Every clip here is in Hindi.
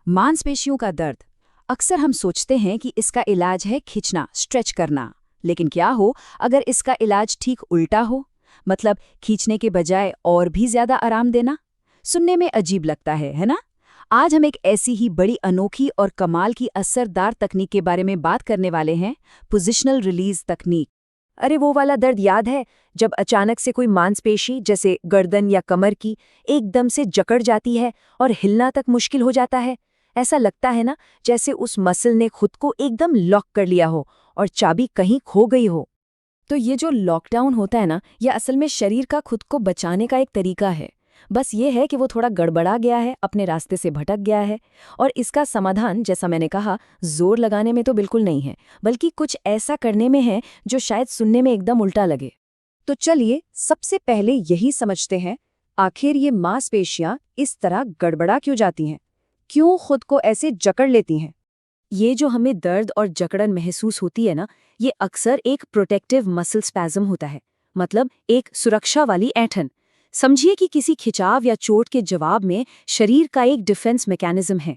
मांसपेशियों का दर्द। अक्सर हम सोचते हैं कि इसका इलाज है खींचना, स्ट्रेच करना। लेकिन क्या हो अगर इसका इलाज ठीक उल्टा हो? मतलब खींचने के बजाय और भी ज्यादा आराम देना। सुनने में अजीब लगता है ना? आज हम एक ऐसी ही बड़ी अनोखी और कमाल की असरदार तकनीक के बारे में बात करने वाले हैं, पोजिशनल रिलीज तकनीक। अरे वो वाला दर्द याद है जब अचानक से कोई मांसपेशी जैसे गर्दन या कमर की एकदम से जकड़ जाती है और हिलना तक मुश्किल हो जाता है। ऐसा लगता है ना जैसे उस मसल ने खुद को एकदम लॉक कर लिया हो और चाबी कहीं खो गई हो। तो ये जो लॉकडाउन होता है ना, ये असल में शरीर का खुद को बचाने का एक तरीका है। बस ये है कि वो थोड़ा गड़बड़ा गया है, अपने रास्ते से भटक गया है। और इसका समाधान, जैसा मैंने कहा, जोर लगाने में तो बिल्कुल नहीं है, बल्कि कुछ ऐसा करने में है जो शायद सुनने में एकदम उल्टा लगे। तो चलिए सबसे पहले यही समझते हैं, आखिर ये मांसपेशियां इस तरह गड़बड़ा क्यों जाती हैं? क्यों खुद को ऐसे जकड़ लेती हैं? ये जो हमें दर्द और जकड़न महसूस होती है ना, ये अक्सर एक प्रोटेक्टिव मसल स्पैज़म होता है। मतलब एक सुरक्षा वाली ऐंठन। समझिए कि किसी खिंचाव या चोट के जवाब में शरीर का एक डिफेंस मैकेनिज्म है।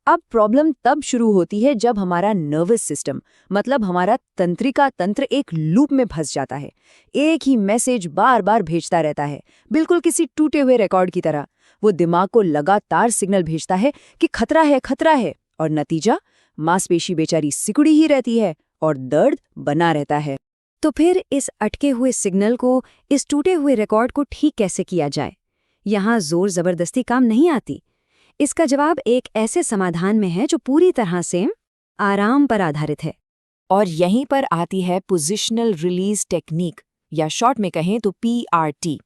अब प्रॉब्लम तब शुरू होती है जब हमारा नर्वस सिस्टम, मतलब हमारा तंत्रिका तंत्र एक लूप में फंस जाता है। एक ही मैसेज बार बार भेजता रहता है, बिल्कुल किसी टूटे हुए रिकॉर्ड की तरह। वो दिमाग को लगातार सिग्नल भेजता है कि खतरा है, खतरा है, और नतीजा मांसपेशी बेचारी सिकुड़ी ही रहती है और दर्द बना रहता है। तो फिर इस अटके हुए सिग्नल को, इस टूटे हुए रिकॉर्ड को ठीक कैसे किया जाए? यहाँ जोर जबरदस्ती काम नहीं आती। इसका जवाब एक ऐसे समाधान में है जो पूरी तरह से आराम पर आधारित है। और यहीं पर आती है पोजिशनल रिलीज टेक्निक, या शॉर्ट में कहें तो PRT।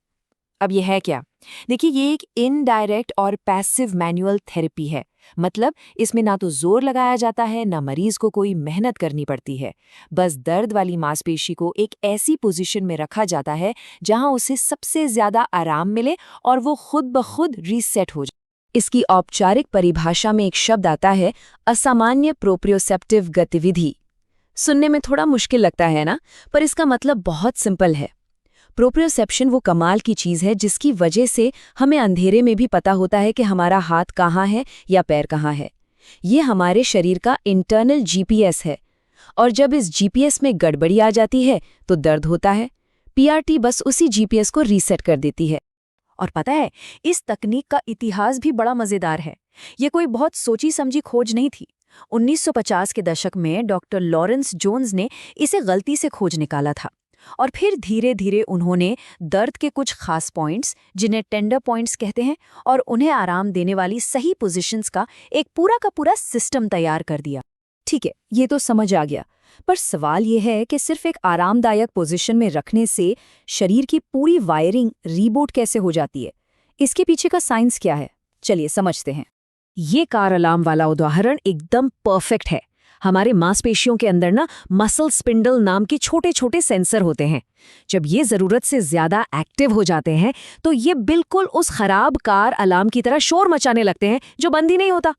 अब ये है क्या? देखिए, ये एक इनडायरेक्ट और पैसिव मैनुअल थेरेपी है। मतलब इसमें ना तो जोर लगाया जाता है, ना मरीज को कोई मेहनत करनी पड़ती है। बस दर्द वाली मांसपेशी को एक ऐसी पोजीशन में रखा जाता है जहां उसे सबसे ज्यादा आराम मिले और वो खुद ब खुद रीसेट हो जाए। इसकी औपचारिक परिभाषा में एक शब्द आता है, असामान्य प्रोप्रियोसेप्टिव गतिविधि। सुनने में थोड़ा मुश्किल लगता है ना, पर इसका मतलब बहुत सिंपल है। प्रोप्रियोसेप्शन वो कमाल की चीज़ है जिसकी वजह से हमें अंधेरे में भी पता होता है कि हमारा हाथ कहाँ है या पैर कहाँ है। ये हमारे शरीर का इंटरनल GPS है, और जब इस GPS में गड़बड़ी आ जाती है तो दर्द होता है। PRT बस उसी GPS को रीसेट कर देती है। और पता है, इस तकनीक का इतिहास भी बड़ा मजेदार है। ये कोई बहुत सोची समझी खोज नहीं थी। 1950 के दशक में डॉक्टर लॉरेंस जोन्स ने इसे गलती से खोज निकाला था, और फिर धीरे धीरे उन्होंने दर्द के कुछ खास पॉइंट्स, जिन्हें टेंडर पॉइंट्स कहते हैं, और उन्हें आराम देने वाली सही पोजीशंस का एक पूरा का पूरा सिस्टम तैयार कर दिया। ठीक है, ये तो समझ आ गया, पर सवाल ये है कि सिर्फ एक आरामदायक पोजीशन में रखने से शरीर की पूरी वायरिंग रीबूट कैसे हो जाती है? इसके पीछे का साइंस क्या है? चलिए समझते हैं। ये कार अलार्म वाला उदाहरण एकदम परफेक्ट है। हमारे मांसपेशियों के अंदर ना मसल स्पिंडल नाम के छोटे छोटे सेंसर होते हैं। जब ये जरूरत से ज्यादा एक्टिव हो जाते हैं तो ये बिल्कुल उस खराब कार अलार्म की तरह शोर मचाने लगते हैं जो बंद ही नहीं होता।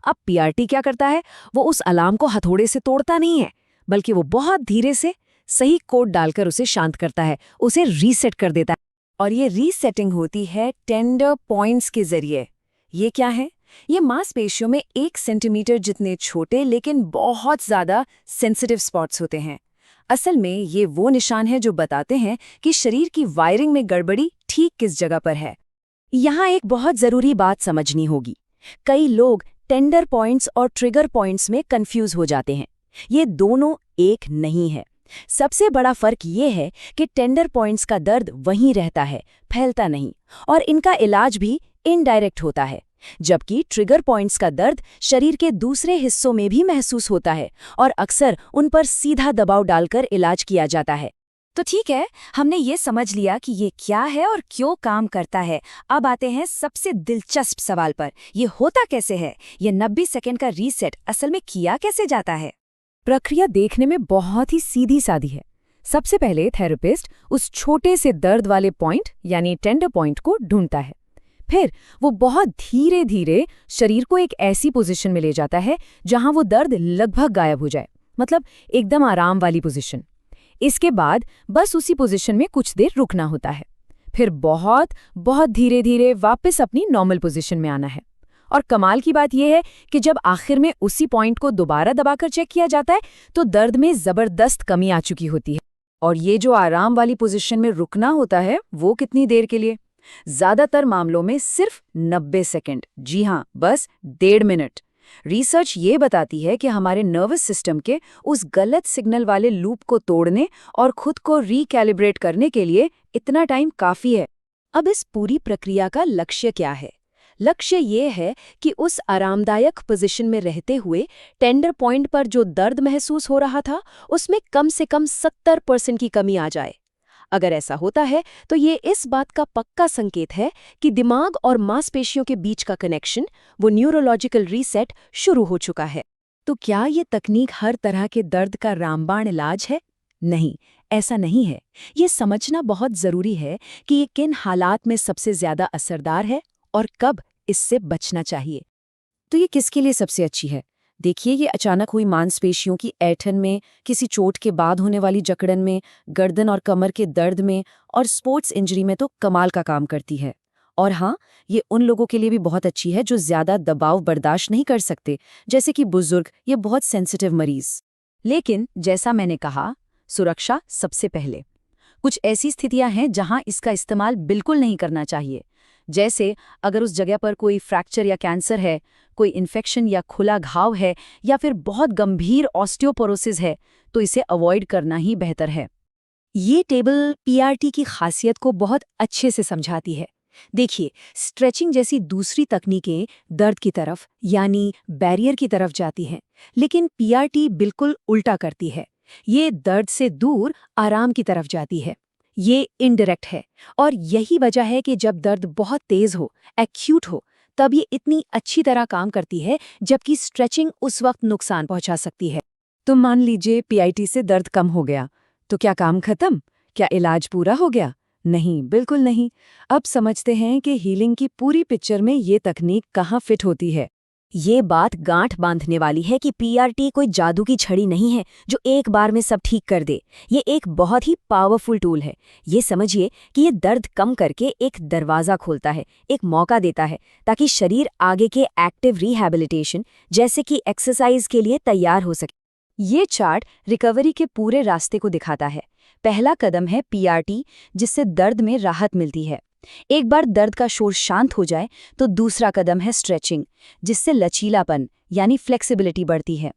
अब PRT क्या करता है? वो उस अलार्म को हथौड़े से तोड़ता नहीं है, बल्कि वो बहुत धीरे से सही कोड डालकर उसे शांत करता है, उसे रीसेट कर देता है। और ये रीसेटिंग होती है टेंडर पॉइंट्स के जरिए। ये क्या है? ये मांसपेशियों में 1 सेंटीमीटर जितने छोटे लेकिन बहुत ज्यादा सेंसिटिव स्पॉट्स होते हैं। असल में ये वो निशान है जो बताते हैं कि शरीर की वायरिंग में गड़बड़ी ठीक किस जगह पर है। यहाँ एक बहुत जरूरी बात समझनी होगी। कई लोग टेंडर पॉइंट्स और ट्रिगर पॉइंट्स में कंफ्यूज हो जाते हैं। ये दोनों एक नहीं है। सबसे बड़ा फर्क ये है कि टेंडर पॉइंट्स का दर्द वहीं रहता है, फैलता नहीं, और इनका इलाज भी इनडायरेक्ट होता है, जबकि ट्रिगर पॉइंट्स का दर्द शरीर के दूसरे हिस्सों में भी महसूस होता है और अक्सर उन पर सीधा दबाव डालकर इलाज किया जाता है। तो ठीक है, हमने ये समझ लिया कि ये क्या है और क्यों काम करता है। अब आते हैं सबसे दिलचस्प सवाल पर, ये होता कैसे है? ये 90 सेकंड का रीसेट असल में किया कैसे जाता है? प्रक्रिया देखने में बहुत ही सीधी सादी है। सबसे पहले थेरेपिस्ट उस छोटे से दर्द वाले पॉइंट यानी टेंडर पॉइंट को ढूंढता है। फिर वो बहुत धीरे धीरे शरीर को एक ऐसी पोजीशन में ले जाता है जहां वो दर्द लगभग गायब हो जाए, मतलब एकदम आराम वाली पोजीशन। इसके बाद बस उसी पोजीशन में कुछ देर रुकना होता है, फिर बहुत बहुत धीरे धीरे वापस अपनी नॉर्मल पोजीशन में आना है। और कमाल की बात यह है कि जब आखिर में उसी पॉइंट को दोबारा दबाकर चेक किया जाता है तो दर्द में जबरदस्त कमी आ चुकी होती है। और ये जो आराम वाली पोजीशन में रुकना होता है वो कितनी देर के लिए? ज्यादातर मामलों में सिर्फ 90 सेकंड। जी हाँ, बस 1.5 मिनट। रिसर्च ये बताती है कि हमारे नर्वस सिस्टम के उस गलत सिग्नल वाले लूप को तोड़ने और खुद को रिकैलिब्रेट करने के लिए इतना टाइम काफी है। अब इस पूरी प्रक्रिया का लक्ष्य क्या है? लक्ष्य ये है कि उस आरामदायक पोजीशन में रहते हुए टेंडर पॉइंट पर जो दर्द महसूस हो रहा था उसमें कम से कम 70% की कमी आ जाए। अगर ऐसा होता है तो ये इस बात का पक्का संकेत है कि दिमाग और मांसपेशियों के बीच का कनेक्शन, वो न्यूरोलॉजिकल रीसेट शुरू हो चुका है। तो क्या ये तकनीक हर तरह के दर्द का रामबाण इलाज है? नहीं, ऐसा नहीं है। ये समझना बहुत जरूरी है कि ये किन हालात में सबसे ज्यादा असरदार है और कब इससे बचना चाहिए। तो ये किसके लिए सबसे अच्छी है? देखिए, ये अचानक हुई मांसपेशियों की ऐंठन में, किसी चोट के बाद होने वाली जकड़न में, गर्दन और कमर के दर्द में और स्पोर्ट्स इंजरी में तो कमाल का काम करती है। और हाँ, ये उन लोगों के लिए भी बहुत अच्छी है जो ज्यादा दबाव बर्दाश्त नहीं कर सकते, जैसे कि बुजुर्ग या बहुत सेंसिटिव मरीज। लेकिन जैसा मैंने कहा, सुरक्षा सबसे पहले। कुछ ऐसी स्थितियां हैं जहां इसका इस्तेमाल बिल्कुल नहीं करना चाहिए। जैसे अगर उस जगह पर कोई फ्रैक्चर या कैंसर है, कोई इन्फेक्शन या खुला घाव है, या फिर बहुत गंभीर ऑस्टियोपोरोसिस है, तो इसे अवॉइड करना ही बेहतर है। ये टेबल पीआरटी की खासियत को बहुत अच्छे से समझाती है। देखिए, स्ट्रेचिंग जैसी दूसरी तकनीकें दर्द की तरफ यानी बैरियर की तरफ जाती हैं, लेकिन पीआरटी बिल्कुल उल्टा करती है। ये दर्द से दूर आराम की तरफ जाती है। ये इनडायरेक्ट है और यही वजह है कि जब दर्द बहुत तेज हो, एक्यूट हो, तब ये इतनी अच्छी तरह काम करती है, जबकि स्ट्रेचिंग उस वक्त नुकसान पहुंचा सकती है। तो मान लीजिए पीआईटी से दर्द कम हो गया, तो क्या काम खत्म? क्या इलाज पूरा हो गया? नहीं, बिल्कुल नहीं। अब समझते हैं कि हीलिंग की पूरी पिक्चर में ये तकनीक कहाँ फिट होती है। ये बात गांठ बांधने वाली है कि पीआरटी कोई जादू की छड़ी नहीं है जो एक बार में सब ठीक कर दे। ये एक बहुत ही पावरफुल टूल है। ये समझिए कि ये दर्द कम करके एक दरवाज़ा खोलता है, एक मौका देता है, ताकि शरीर आगे के एक्टिव रिहैबिलिटेशन जैसे कि एक्सरसाइज के लिए तैयार हो सके। ये चार्ट रिकवरी के पूरे रास्ते को दिखाता है। पहला कदम है पीआरटी, जिससे दर्द में राहत मिलती है। एक बार दर्द का शोर शांत हो जाए तो दूसरा कदम है स्ट्रेचिंग, जिससे लचीलापन यानी फ्लेक्सिबिलिटी बढ़ती है।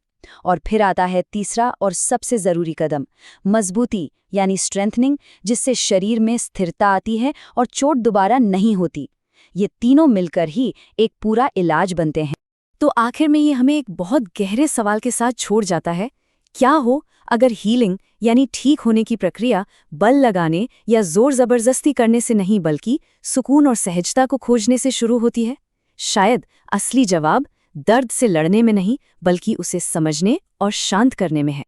और फिर आता है तीसरा और सबसे ज़रूरी कदम, मजबूती यानी स्ट्रेंथनिंग, जिससे शरीर में स्थिरता आती है और चोट दोबारा नहीं होती। ये तीनों मिलकर ही एक पूरा इलाज बनते हैं। तो आखिर में ये हमें एक बहुत गहरे सवाल के साथ छोड़ जाता है। क्या हो अगर हीलिंग यानी ठीक होने की प्रक्रिया बल लगाने या जोर जबरदस्ती करने से नहीं, बल्कि सुकून और सहजता को खोजने से शुरू होती है? शायद असली जवाब दर्द से लड़ने में नहीं, बल्कि उसे समझने और शांत करने में है।